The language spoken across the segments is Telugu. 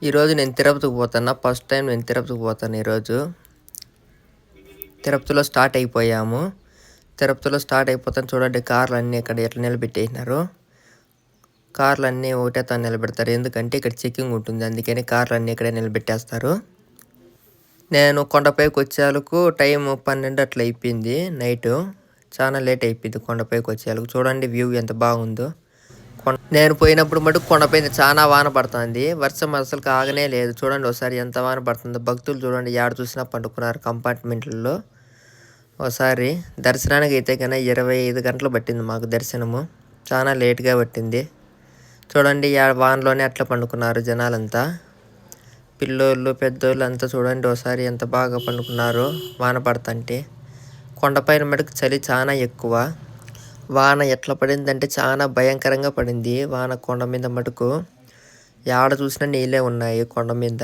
ఈరోజు నేను తిరుపతికి పోతున్నా. ఫస్ట్ టైం నేను తిరుపతికి పోతాను ఈరోజు. తిరుపతిలో స్టార్ట్ అయిపోయాము. తిరుపతిలో స్టార్ట్ అయిపోతాను. చూడండి కార్లు అన్నీ ఇక్కడ ఎట్లా నిలబెట్టేసినారు. కార్లు అన్నీ ఒకటే తాను నిలబెడతారు, ఎందుకంటే ఇక్కడ చెక్కింగ్ ఉంటుంది. అందుకని కార్లు అన్నీ ఇక్కడే నిలబెట్టేస్తారు. నేను కొండపైకి వచ్చేందుకు టైం 12 అట్లా అయిపోయింది నైటు. చాలా లేట్ అయిపోయింది కొండపైకి వచ్చేందుకు. చూడండి వ్యూ ఎంత బాగుందో. నేను పోయినప్పుడు మటుకు కొండపైన చాలా వాన పడుతుంది. వర్షం అసలు కాగనే లేదు. చూడండి ఒకసారి ఎంత వాన పడుతుందో. భక్తులు చూడండి యాడ చూసినా పండుకున్నారు కంపార్ట్మెంట్లలో. ఒకసారి దర్శనానికి అయితే కన్నా 25 గంటలు పట్టింది మాకు దర్శనము. చాలా లేట్గా పట్టింది. చూడండి వానలోనే అట్లా పండుకున్నారు జనాలంతా. పిల్లోళ్ళు పెద్దోళ్ళు అంతా చూడండి ఒకసారి ఎంత బాగా పండుకున్నారు వాన పడుతుంటే. కొండపైన మటుకు చలి చాలా ఎక్కువ. వాన ఎట్లా పడిందంటే చాలా భయంకరంగా పడింది వాన. కొండ మీద మటుకు యాడ చూసినా నీళ్ళే ఉన్నాయి కొండ మీద.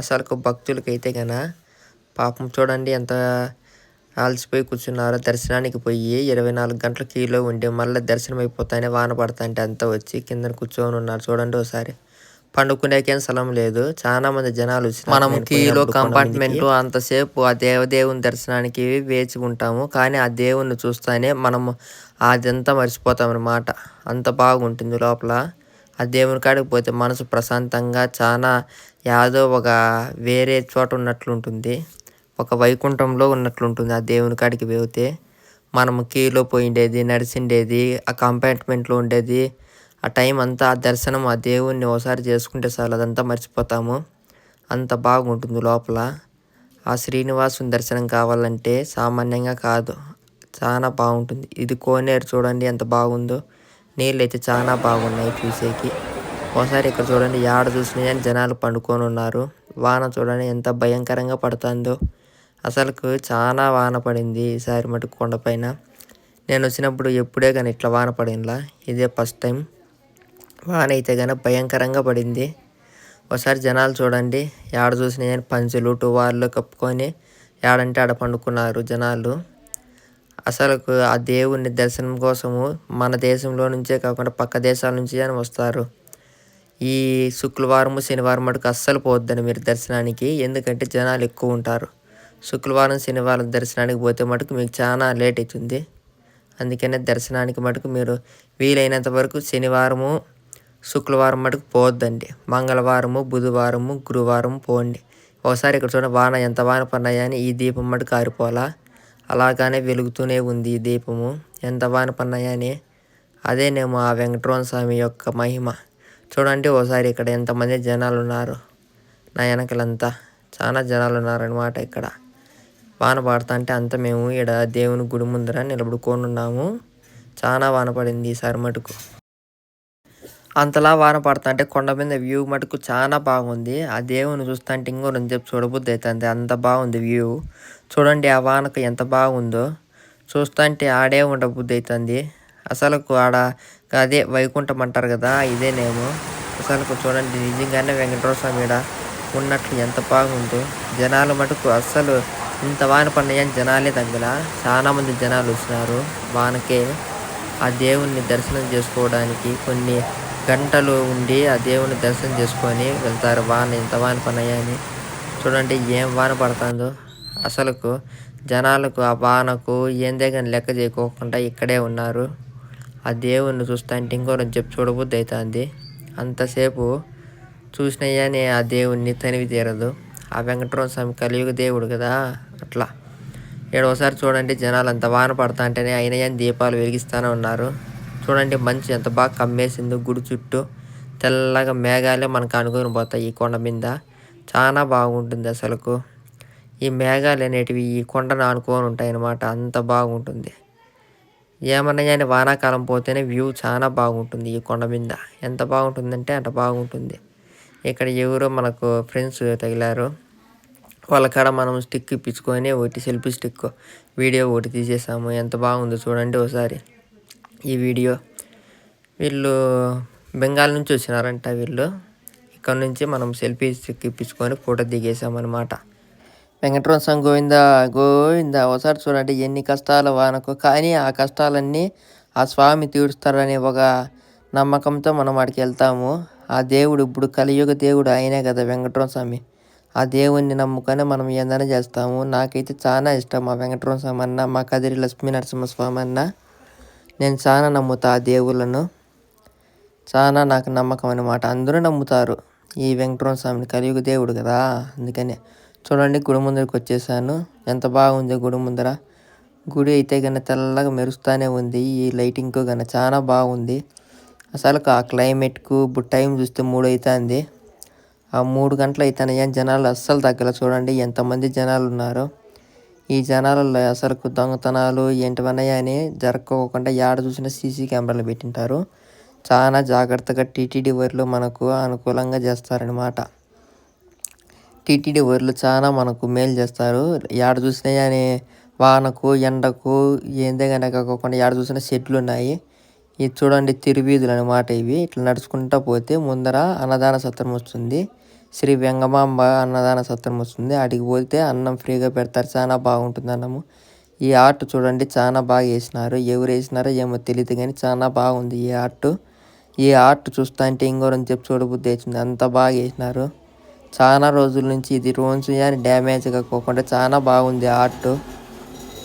అసలు భక్తులకైతే కన పాపం చూడండి ఎంత ఆలసిపోయి కూర్చున్నారు. దర్శనానికి పోయి 24 గంటల క్యూలో ఉండి మళ్ళీ దర్శనం అయిపోతానే వాన పడతాంటే అంతా వచ్చి కింద కూర్చొని ఉన్నారు. చూడండి ఒకసారి పండుకునేకేం స్థలం లేదు. చాలా మంది జనాలు వచ్చి మనం క్యూలో కంపార్ట్మెంట్లో అంతసేపు ఆ దేవుని దర్శనానికి వేచి ఉంటాము. కానీ ఆ దేవుణ్ణి చూస్తానే మనము అదంతా మర్చిపోతాం అన్నమాట. అంత బాగుంటుంది లోపల. ఆ దేవుని కాడికి పోతే మనసు ప్రశాంతంగా చాలా యాదో ఒక వేరే చోట ఉన్నట్లుంటుంది. ఒక వైకుంఠంలో ఉన్నట్లుంటుంది ఆ దేవుని కాడికి పోతే. మనము క్యూలో పోయిండేది, నడిచిండేది, ఆ కంపార్ట్మెంట్లో ఉండేది, ఆ టైం అంతా ఆ దర్శనం ఆ దేవుణ్ణి ఒకసారి చేసుకుంటే చాలు అదంతా మర్చిపోతాము. అంత బాగుంటుంది లోపల. ఆ శ్రీనివాసుని దర్శనం కావాలంటే సామాన్యంగా కాదు, చాలా బాగుంటుంది. ఇది కోనేరు చూడండి ఎంత బాగుందో. నీళ్ళు అయితే చాలా బాగున్నాయి చూసేకి. ఒకసారి ఇక్కడ చూడండి యాడ చూసినా జనాలు పండుకొని ఉన్నారు. వాన చూడండి ఎంత భయంకరంగా పడుతుందో. అసలుకు చాలా వాన పడింది ఈసారి మటుకు కొండపైన. నేను వచ్చినప్పుడు ఎప్పుడే కానీ ఇట్లా వాన పడినలా, ఇదే ఫస్ట్ టైం. వాన అయితే కానీ భయంకరంగా పడింది. ఒకసారి జనాలు చూడండి యాడ చూసినా కానీ పంచులు టువాళ్ళు కప్పుకొని యాడంటే ఆడ పండుకున్నారు జనాలు. అసలు ఆ దేవుని దర్శనం కోసము మన దేశంలో నుంచే కాకుండా పక్క దేశాల నుంచి అని వస్తారు. ఈ శుక్రవారము శనివారం మటుకు అస్సలు పోవద్దని మీరు దర్శనానికి, ఎందుకంటే జనాలు ఎక్కువ ఉంటారు. శుక్రవారం శనివారం దర్శనానికి పోతే మటుకు మీకు చాలా లేట్ అవుతుంది. అందుకనే దర్శనానికి మటుకు మీరు వీలైనంత వరకు శనివారము శుక్రవారం మటుకు పోవద్దండి. మంగళవారము బుధవారము గురువారం పోండి. ఒకసారి ఇక్కడ చూడండి వాన ఎంత వాన పన్నాయని ఈ దీపం మటుకు ఆరిపోలా, అలాగానే వెలుగుతూనే ఉంది ఈ దీపము. ఎంత వాన పన్నాయని అదేనేమో ఆ వెంకటరమణ స్వామి యొక్క మహిమ. చూడండి ఒకసారి ఇక్కడ ఎంతమంది జనాలు ఉన్నారు. నా వెనకలంతా చాలా జనాలు ఉన్నారనమాట. ఇక్కడ వాన పడుతుంటే అంతా మేము ఇక్కడ దేవుని గుడి ముందర నిలబడుకొని ఉన్నాము. చాలా వాన పడింది ఈసారి మటుకు. అంతలా వాన పడుతుంటే కొండ మీద వ్యూ మటుకు చాలా బాగుంది. ఆ దేవుని చూస్తుంటే ఇంకో రెండు చెప్పి చూడబుద్ధి అవుతుంది, అంత బాగుంది వ్యూ. చూడండి ఆ వానకు ఎంత బాగుందో. చూస్తుంటే ఆడే ఉండబుద్ధి అవుతుంది. అసలు ఆడ అదే వైకుంఠం అంటారు కదా, ఇదేనేమో. అసలు చూడండి నిజంగానే వెంకటరమణ స్వామి ఉన్నట్లు ఎంత బాగుందో. జనాలు మటుకు అస్సలు ఇంత వాన పడినాయని జనాలే తగ్గల. చాలా మంది జనాలు వచ్చినారు వానకే. ఆ దేవుణ్ణి దర్శనం చేసుకోవడానికి కొన్ని గంటలు ఉండి ఆ దేవుని దర్శనం చేసుకొని వెళ్తారు. వాన ఎంత వాన పడినాయని చూడండి ఏం వాన పడుతుందో. అసలుకు జనాలకు ఆ వానకు ఏందే కానీ లెక్క చేయకోకుండా ఇక్కడే ఉన్నారు. ఆ దేవుణ్ణి చూస్తుంటే ఇంకో చెప్పి చూడబుద్ధి అవుతుంది. అంతసేపు చూసినాయని ఆ దేవుణ్ణి తనివి తీరదు. ఆ వెంకటరమణ స్వామి కలియుగ దేవుడు కదా, అట్లా. ఒకసారి చూడండి జనాలు అంత వాన పడతా అంటేనే అయినా దీపాలు వెలిగిస్తూనే ఉన్నారు. చూడండి మంచు ఎంత బాగా కమ్మేసిందో గుడి చుట్టూ. తెల్లగా మేఘాలే మనకు అనుకుని పోతాయి ఈ కొండ మీద. చాలా బాగుంటుంది అసలుకు. ఈ మేఘాలు అనేటివి ఈ కొండను ఆనుకొని ఉంటాయి అన్నమాట. అంత బాగుంటుంది. ఏమన్నా కానీ వానాకాలం పోతేనే వ్యూ చాలా బాగుంటుంది ఈ కొండ మీద. ఎంత బాగుంటుందంటే అంత బాగుంటుంది. ఇక్కడ ఎవరో మనకు ఫ్రెండ్స్ తగిలారు. వాళ్ళ కాడ మనం స్టిక్ ఇప్పించుకొని ఒకటి సెల్ఫీ స్టిక్ వీడియో ఒకటి తీసేసాము. ఎంత బాగుందో చూడండి ఒకసారి ఈ వీడియో. వీళ్ళు బెంగాల్ నుంచి వచ్చినారంట వీళ్ళు. ఇక్కడ నుంచి మనం సెల్ఫీ స్టిక్ ఇప్పించుకొని ఫోటో దిగేసామన్నమాట. వెంకటరమణ స్వామి గోవిందా గోవిందా. ఒకసారి చూడండి ఎన్ని కష్టాలు వానకు, కానీ ఆ కష్టాలన్నీ ఆ స్వామి తీరుస్తారనే ఒక నమ్మకంతో మనం అక్కడికి వెళ్తాము. ఆ దేవుడు ఇప్పుడు కలియుగ దేవుడు ఆయనే కదా వెంకటరమణ స్వామి. ఆ దేవుణ్ణి నమ్ముకొని మనం ఏదైనా చేస్తాము. నాకైతే చాలా ఇష్టం మా వెంకటరమణ స్వామి అన్న, మా కదిరి లక్ష్మీ నరసింహస్వామి అన్న. నేను చాలా నమ్ముతా ఆ దేవుళ్ళను. చాలా నాకు నమ్మకం అనమాట. అందరూ నమ్ముతారు ఈ వెంకటరమణ స్వామిని, కలియుగ దేవుడు కదా. అందుకని చూడండి గుడి ముందరికి వచ్చేసాను. ఎంత బాగుంది గుడి ముందర. గుడి అయితే కన్నా తెల్లగా మెరుస్తూనే ఉంది. ఈ లైటింగ్కు కన్నా చాలా బాగుంది. అసలు ఆ క్లైమేట్కు ఇప్పుడు టైం చూస్తే 3 అవుతుంది. ఆ 3 గంటలు అవుతాయి. జనాలు అస్సలు తగ్గల. చూడండి ఎంతమంది జనాలు ఉన్నారు. ఈ జనాలలో అసలు దొంగతనాలు ఏంటివన్నాయని జరగకోకుండా ఏడ చూసినా సీసీ కెమెరాలు పెట్టింటారు. చాలా జాగ్రత్తగా టీటీడీ వారు మనకు అనుకూలంగా చేస్తారనమాట. టీటీడీ వారు చాలా మనకు మేలు చేస్తారు. ఏడ చూసినా కానీ వానకు ఎండకు ఏందే కానీ కాకుండా ఏడ చూసినా చెట్లు ఉన్నాయి. ఇది చూడండి తిరువీధులు అనమాట. ఇవి ఇట్లా నడుచుకుంటూ పోతే ముందర అన్నదాన సత్రం వస్తుంది. శ్రీ వెంగమాంబ అన్నదాన సత్రం వస్తుంది. అడిగి పోతే అన్నం ఫ్రీగా పెడతారు. చాలా బాగుంటుంది అన్నము. ఈ ఆర్ట్ చూడండి చాలా బాగా వేసినారు. ఎవరు వేసినారో ఏమో తెలియదు కానీ చాలా బాగుంది ఈ ఆర్ట్. ఈ ఆర్ట్ చూస్తా అంటే ఇంకోరని చెప్పి చూడబుద్ధి అవుతుంది. అంత బాగా వేసినారు. చాలా రోజుల నుంచి ఇది రోజు కానీ డ్యామేజ్ కాకోకుండా చాలా బాగుంది ఆర్ట్.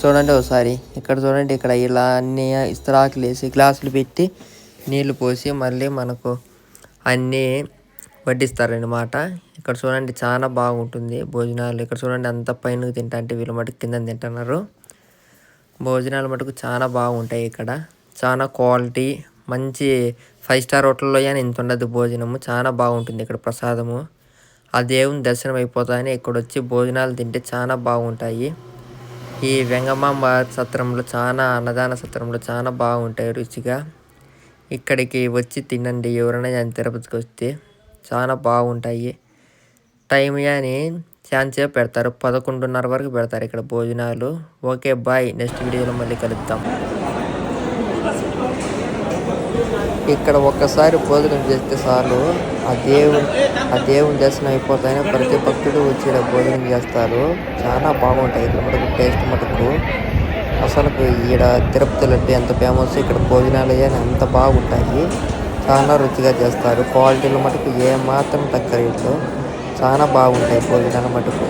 చూడండి ఒకసారి ఇక్కడ చూడండి. ఇక్కడ ఇలా అన్నీ ఇస్తరాకులు వేసి గ్లాసులు పెట్టి నీళ్లు పోసి మళ్ళీ మనకు అన్నీ వడ్డిస్తారనమాట. ఇక్కడ చూడండి చాలా బాగుంటుంది భోజనాలు. ఇక్కడ చూడండి అంత పైన తింటా అంటే వీళ్ళు మటుకు కింద తింటున్నారు. భోజనాలు మటుకు చాలా బాగుంటాయి ఇక్కడ. చాలా క్వాలిటీ మంచి 5 స్టార్ హోటల్లో కానీ ఇంత ఉండదు భోజనము. చాలా బాగుంటుంది ఇక్కడ ప్రసాదము. ఆ దేవుని దర్శనం అయిపోతాయని ఇక్కడ వచ్చి భోజనాలు తింటే చాలా బాగుంటాయి. ఈ వెంగమాంబ సత్రంలో చాలా అన్నదాన సత్రంలో చాలా బాగుంటాయి రుచిగా. ఇక్కడికి వచ్చి తినండి ఎవరైనా కానీ తిరుపతికి వస్తే చాలా బాగుంటాయి. టైం కానీ ఛాన్సే పెడతారు. 11:30 వరకు పెడతారు ఇక్కడ భోజనాలు. Okay bye. నెక్స్ట్ వీడియోలో మళ్ళీ కలుద్దాం. ఇక్కడ ఒక్కసారి భోజనం చేస్తే చాలు ఆ దేవుని దర్శనం అయిపోతాయని ప్రతి భక్తుడు వచ్చి ఇక్కడ భోజనం చేస్తారు. చాలా బాగుంటాయి ఇక్కడ మటుకు టేస్ట్ మటుకు. అసలు ఈడ తిరుపతి లడ్డు ఎంత ఫేమస్, ఇక్కడ భోజనాలు అని అంత బాగుంటాయి. చాలా రుచిగా చేస్తారు. క్వాలిటీలు మటుకు ఏమాత్రం తగ్గ రేట్లో చాలా బాగుంటాయి భోజనాలు మటుకు.